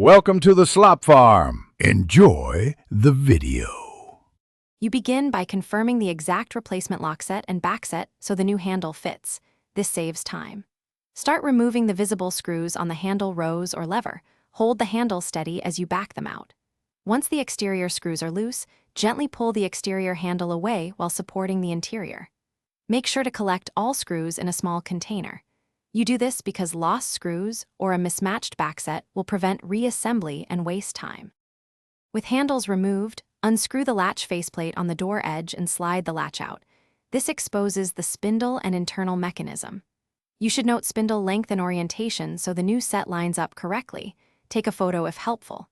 Welcome to the Slop Farm. Enjoy the video. You begin by confirming the exact replacement lock set and back set so the new handle fits. This saves time. Start removing the visible screws on the handle rose or lever. Hold the handle steady as you back them out. Once the exterior screws are loose, gently pull the exterior handle away while supporting the interior. Make sure to collect all screws in a small container. You do this because lost screws or a mismatched backset will prevent reassembly and waste time. With handles removed, unscrew the latch faceplate on the door edge and slide the latch out. This exposes the spindle and internal mechanism. You should note spindle length and orientation so the new set lines up correctly. Take a photo if helpful.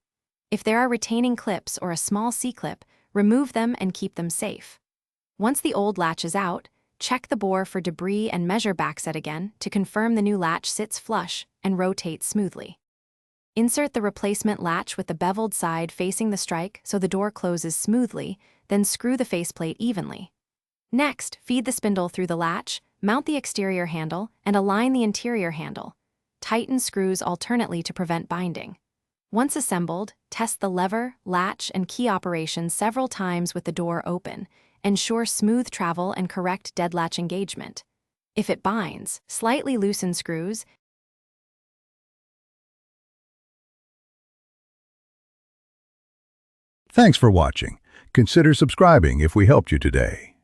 If there are retaining clips or a small C-clip, remove them and keep them safe. Once the old latch is out, check the bore for debris and measure backset again to confirm the new latch sits flush and rotates smoothly. Insert the replacement latch with the beveled side facing the strike so the door closes smoothly, then screw the faceplate evenly. Next, feed the spindle through the latch, mount the exterior handle, and align the interior handle. Tighten screws alternately to prevent binding. Once assembled, test the lever, latch, and key operations several times with the door open. Ensure smooth travel and correct dead latch engagement. If it binds, slightly loosen screws. Thanks for watching. Consider subscribing if we helped you today.